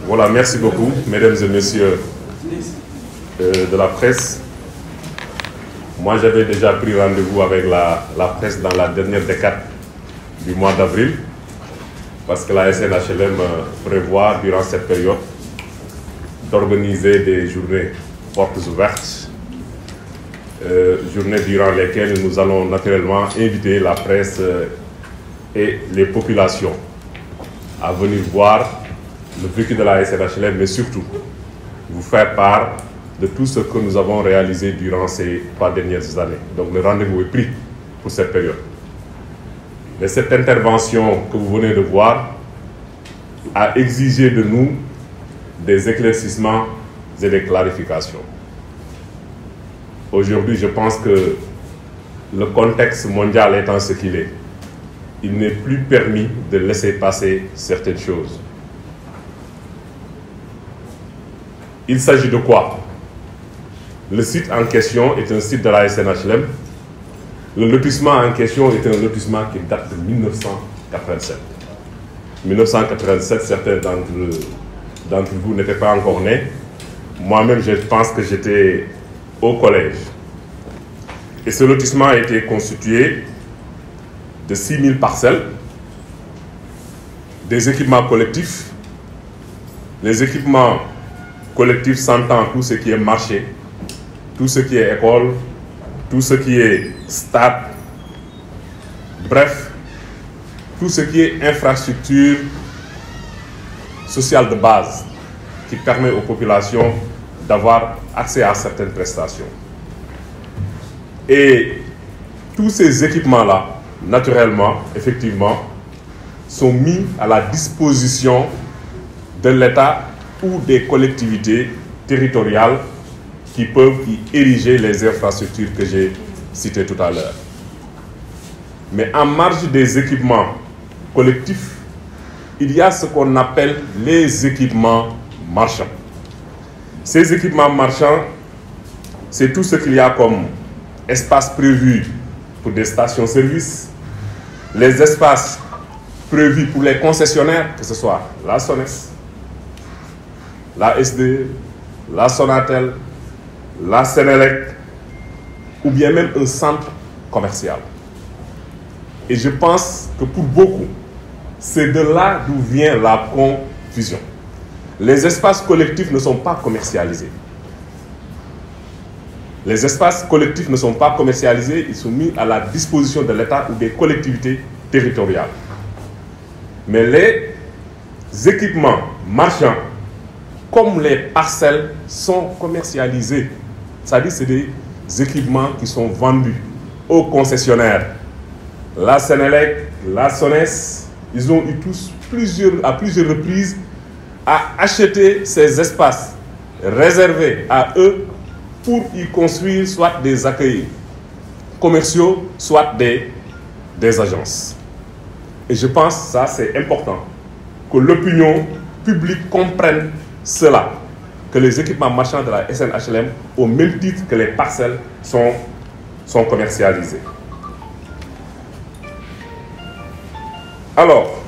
Voilà, merci beaucoup, mesdames et messieurs de la presse. Moi, j'avais déjà pris rendez-vous avec la presse dans la dernière décade du mois d'avril, parce que la SNHLM prévoit, durant cette période, d'organiser des journées portes ouvertes, journées durant lesquelles nous allons naturellement inviter la presse et les populations à venir voir le vécu de la SNHLM, mais surtout vous faire part de tout ce que nous avons réalisé durant ces 3 dernières années. Donc le rendez-vous est pris pour cette période. Mais cette intervention que vous venez de voir a exigé de nous des éclaircissements et des clarifications. Aujourd'hui, je pense que le contexte mondial étant ce qu'il est, il n'est plus permis de laisser passer certaines choses. Il s'agit de quoi? Le site en question est un site de la SNHLM. Le lotissement en question est un lotissement qui date de 1987. 1987, certains d'entre vous n'étaient pas encore nés. Moi-même, je pense que j'étais au collège. Et ce lotissement a été constitué de 6000 parcelles, des équipements collectifs. Les équipements collectifs s'entend tout ce qui est marché, tout ce qui est école, tout ce qui est stade, bref, tout ce qui est infrastructure sociale de base qui permet aux populations d'avoir accès à certaines prestations. Et tous ces équipements-là, naturellement, effectivement, sont mis à la disposition de l'État ou des collectivités territoriales qui peuvent y ériger les infrastructures que j'ai citées tout à l'heure. Mais en marge des équipements collectifs, il y a ce qu'on appelle les équipements marchands. Ces équipements marchands, c'est tout ce qu'il y a comme espace prévu pour des stations-service, les espaces prévus pour les concessionnaires, que ce soit la SONES, la SDE, la Sonatel, la Sénélec, ou bien même un centre commercial. Et je pense que pour beaucoup, c'est de là d'où vient la confusion. Les espaces collectifs ne sont pas commercialisés. Les espaces collectifs ne sont pas commercialisés, ils sont mis à la disposition de l'État ou des collectivités territoriales. Mais les équipements marchands, comme les parcelles, sont commercialisés. C'est-à-dire que c'est des équipements qui sont vendus aux concessionnaires. La Sénélec, la SONES, ils ont eu tous à plusieurs reprises à acheter ces espaces réservés à eux pour y construire soit des accueils commerciaux, soit des agences. Et je pense que ça c'est important, que l'opinion publique comprenne cela, que les équipements marchands de la SNHLM, au même titre que les parcelles, sont commercialisés. Alors,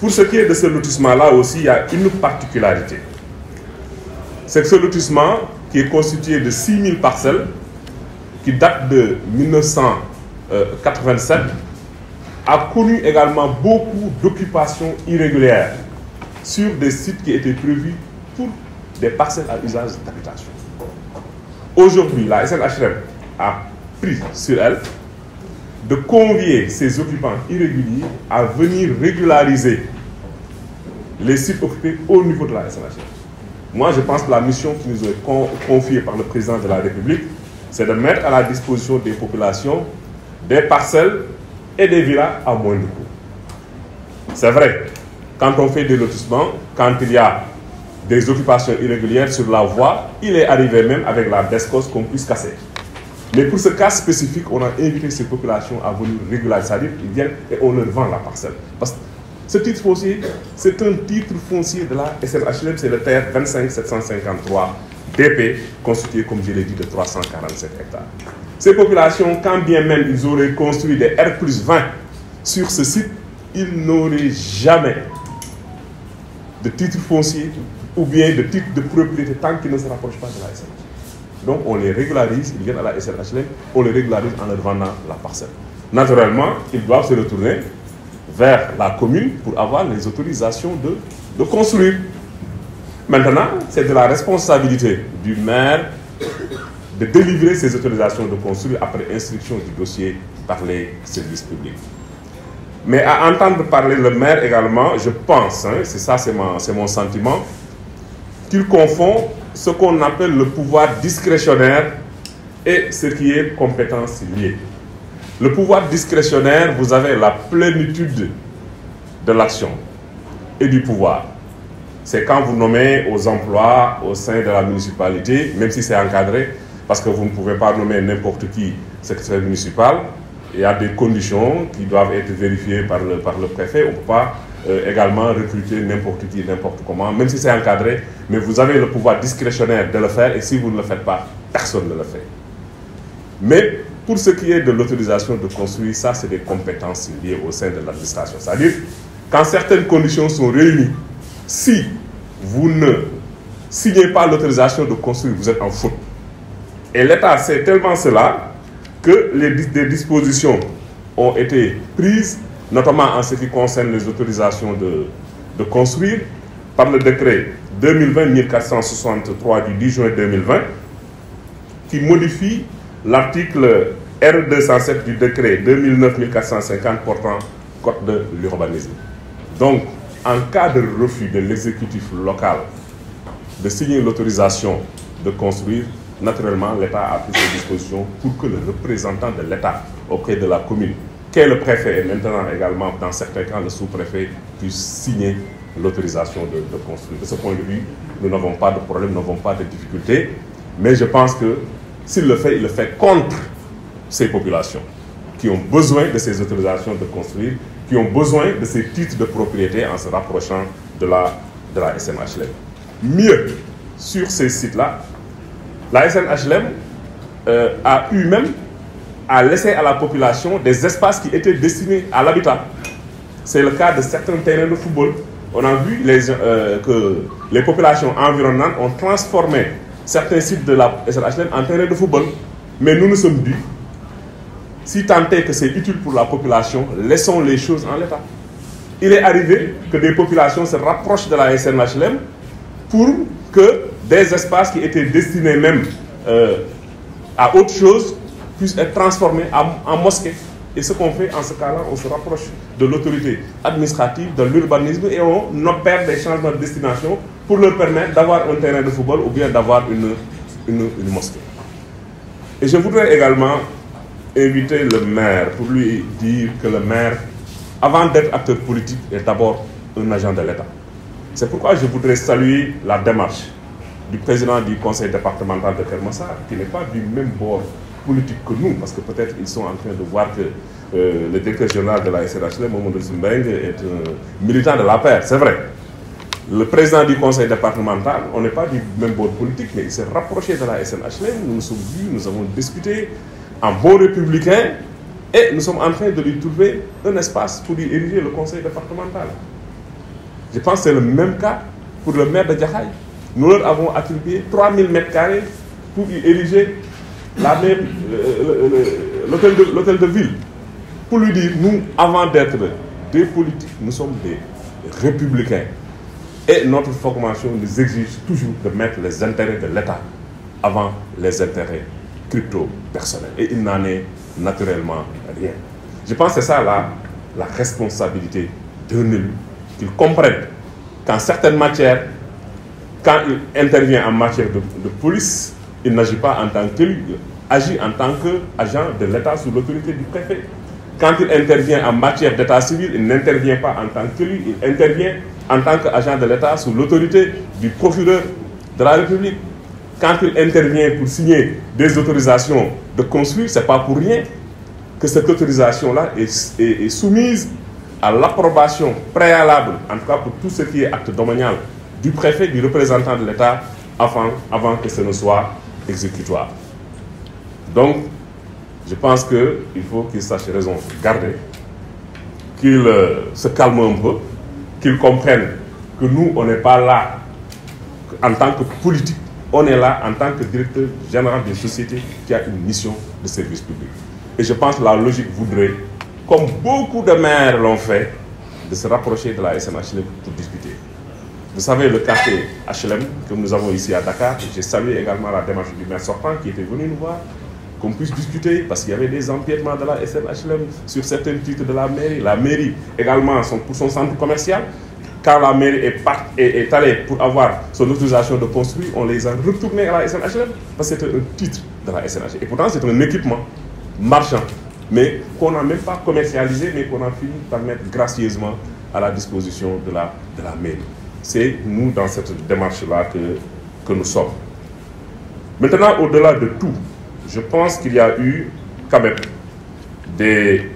pour ce qui est de ce lotissement-là aussi, il y a une particularité. C'est que ce lotissement, qui est constitué de 6000 parcelles, qui date de 1987, a connu également beaucoup d'occupations irrégulières sur des sites qui étaient prévus pour des parcelles à usage d'habitation. Aujourd'hui, la SNHLM a pris sur elle de convier ces occupants irréguliers à venir régulariser les sites occupés au niveau de la SNHLM. Moi, je pense que la mission qui nous est confiée par le président de la République, c'est de mettre à la disposition des populations des parcelles et des villas à moindre coût. C'est vrai, quand on fait des lotissements, quand il y a des occupations irrégulières sur la voie, il est arrivé même avec la DESCOS qu'on puisse casser. Mais pour ce cas spécifique, on a invité ces populations à venir régulariser, c'est-à-dire qu'ils viennent et on leur vend la parcelle. Parce que ce titre foncier, c'est un titre foncier de la SNHLM, c'est le terre 25753 DP, constitué, comme je l'ai dit, de 347 hectares. Ces populations, quand bien même ils auraient construit des R+20 sur ce site, ils n'auraient jamais de titres fonciers ou bien de titres de propriété tant qu'ils ne se rapprochent pas de la SNHLM. Donc on les régularise, ils viennent à la SNHLM, on les régularise en leur vendant la parcelle. Naturellement, ils doivent se retourner vers la commune pour avoir les autorisations de construire. Maintenant, c'est de la responsabilité du maire de délivrer ces autorisations de construire après instruction du dossier par les services publics. Mais à entendre parler le maire également, je pense, c'est ça, c'est mon sentiment, qu'il confond ce qu'on appelle le pouvoir discrétionnaire et ce qui est compétence liée. Le pouvoir discrétionnaire, vous avez la plénitude de l'action et du pouvoir. C'est quand vous nommez aux emplois au sein de la municipalité, même si c'est encadré, parce que vous ne pouvez pas nommer n'importe qui secrétaire municipal. Il y a des conditions qui doivent être vérifiées par le préfet. On ne peut pas également recruter n'importe qui, n'importe comment, même si c'est encadré. Mais vous avez le pouvoir discrétionnaire de le faire et si vous ne le faites pas, personne ne le fait. Mais pour ce qui est de l'autorisation de construire, ça c'est des compétences liées au sein de l'administration. C'est-à-dire, quand certaines conditions sont réunies, si vous ne signez pas l'autorisation de construire, vous êtes en faute. Et l'État sait tellement cela que des dispositions ont été prises, notamment en ce qui concerne les autorisations de construire, par le décret 2020-1463 du 10 juin 2020, qui modifie l'article R207 du décret 2009-1450 portant code de l'urbanisme. Donc, en cas de refus de l'exécutif local de signer l'autorisation de construire, naturellement, l'État a pris ses dispositions pour que le représentant de l'État auprès de la commune, qu'est le préfet et maintenant également, dans certains cas, le sous-préfet, puisse signer l'autorisation de construire. De ce point de vue, nous n'avons pas de problème, nous n'avons pas de difficultés, mais je pense que s'il le fait, il le fait contre ces populations qui ont besoin de ces autorisations de construire, qui ont besoin de ces titres de propriété en se rapprochant de la SNHLM. Mieux, sur ces sites-là, la SNHLM a eu même à laisser à la population des espaces qui étaient destinés à l'habitat. C'est le cas de certains terrains de football. On a vu que les populations environnantes ont transformé certains sites de la SNHLM en terrain de football. Mais nous nous sommes dit, si tant est que c'est utile pour la population, laissons les choses en l'état. Il est arrivé que des populations se rapprochent de la SNHLM pour que des espaces qui étaient destinés même à autre chose puissent être transformés en mosquées. Et ce qu'on fait en ce cas-là, on se rapproche de l'autorité administrative, de l'urbanisme et on opère des changements de destination pour leur permettre d'avoir un terrain de football ou bien d'avoir une mosquée. Et je voudrais également inviter le maire pour lui dire que le maire, avant d'être acteur politique, est d'abord un agent de l'État. C'est pourquoi je voudrais saluer la démarche du président du conseil départemental de Keur Massar, qui n'est pas du même bord politique que nous, parce que peut-être ils sont en train de voir que le directeur général de la SNHLM, Mamadou Zoumbeng, est un militant de l'APR, c'est vrai. Le président du conseil départemental, on n'est pas du même bord politique, mais il s'est rapproché de la SNHLM, nous nous sommes vus, nous avons discuté en bon républicain, et nous sommes en train de lui trouver un espace pour lui ériger le conseil départemental. Je pense que c'est le même cas pour le maire de Jaxaay. Nous leur avons attribué 3000 m² pour y ériger l'hôtel de ville. Pour lui dire, nous, avant d'être des politiques, nous sommes des républicains. Et notre formation nous exige toujours de mettre les intérêts de l'État avant les intérêts crypto-personnels. Et il n'en est naturellement rien. Je pense que c'est ça la responsabilité d'un élu, qu'il comprenne qu'en certaines matières, quand il intervient en matière de police, il n'agit pas en tant qu'élu, il agit en tant qu'agent de l'État sous l'autorité du préfet. Quand il intervient en matière d'état civil, il n'intervient pas en tant qu'élu, il intervient en tant qu'agent de l'État sous l'autorité du procureur de la République. Quand il intervient pour signer des autorisations de construire, ce n'est pas pour rien que cette autorisation-là est soumise à l'approbation préalable, en tout cas pour tout ce qui est acte domanial, du préfet, du représentant de l'État, avant que ce ne soit exécutoire. Donc, je pense qu'il faut qu'il sache raison garder, qu'il se calme un peu, qu'il comprenne que nous, on n'est pas là en tant que politique, on est là en tant que directeur général d'une société qui a une mission de service public. Et je pense que la logique voudrait, comme beaucoup de maires l'ont fait, de se rapprocher de la SNHLM pour discuter. Vous savez, le quartier HLM que nous avons ici à Dakar, j'ai salué également la démarche du maire sortant qui était venu nous voir, qu'on puisse discuter, parce qu'il y avait des empiètements de la SNHLM sur certains titres de la mairie. La mairie également pour son centre commercial. Quand la mairie est allée pour avoir son autorisation de construire, on les a retournés à la SNHLM parce que c'était un titre de la SNHLM. Et pourtant, c'est un équipement marchand, mais qu'on n'a même pas commercialisé, mais qu'on a fini par mettre gracieusement à la disposition de la mairie. C'est nous, dans cette démarche-là, que nous sommes. Maintenant, au-delà de tout, je pense qu'il y a eu quand même des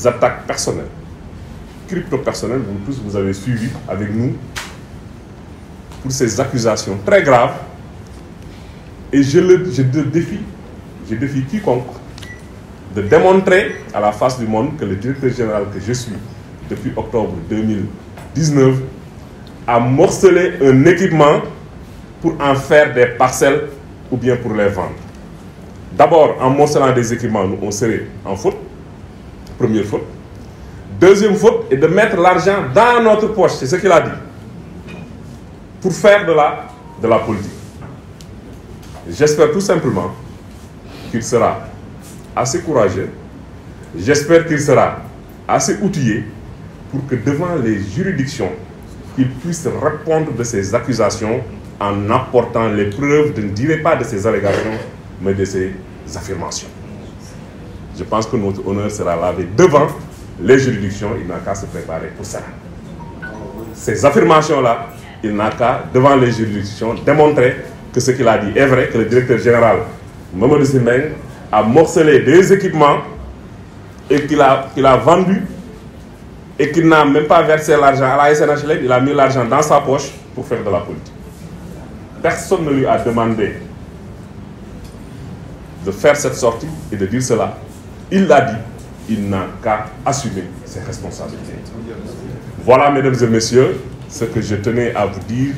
attaques personnelles, crypto-personnelles, vous tous vous avez suivi avec nous pour ces accusations très graves. Et je défie quiconque de démontrer à la face du monde que le directeur général que je suis depuis octobre 2019 a morcelé un équipement pour en faire des parcelles ou bien pour les vendre. D'abord, en morcelant des équipements, nous, on serait en faute. Première faute. Deuxième faute est de mettre l'argent dans notre poche, c'est ce qu'il a dit, pour faire de la politique. J'espère tout simplement qu'il sera assez courageux, j'espère qu'il sera assez outillé pour que devant les juridictions, il puisse répondre de ces accusations en apportant les preuves, je ne dirais pas de ces allégations, mais de ces affirmations. Je pense que notre honneur sera lavé devant les juridictions, il n'a qu'à se préparer pour ça. Ces affirmations-là, il n'a qu'à, devant les juridictions, démontrer que ce qu'il a dit est vrai, que le directeur général, Mamadou Simbeng, a morcelé des équipements et qu'il a vendu et qu'il n'a même pas versé l'argent à la SNHLM, il a mis l'argent dans sa poche pour faire de la politique. Personne ne lui a demandé de faire cette sortie et de dire cela. Il l'a dit, il n'a qu'à assumer ses responsabilités. Voilà, mesdames et messieurs, ce que je tenais à vous dire.